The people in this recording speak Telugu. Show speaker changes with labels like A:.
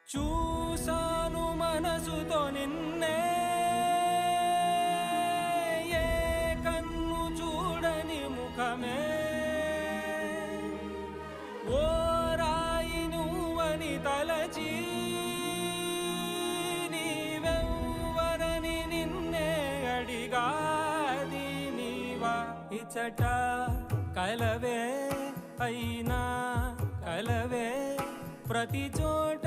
A: చూసాను మనసుతో నిన్నే ఏ కన్ను చూడని ముఖమే ఓ రాయి నువ్వని తలచి నీవెవ్వరని నిన్నే అడిగాది నీవా ఇచ్చట కలవే అయినా కలవే ప్రతి చోట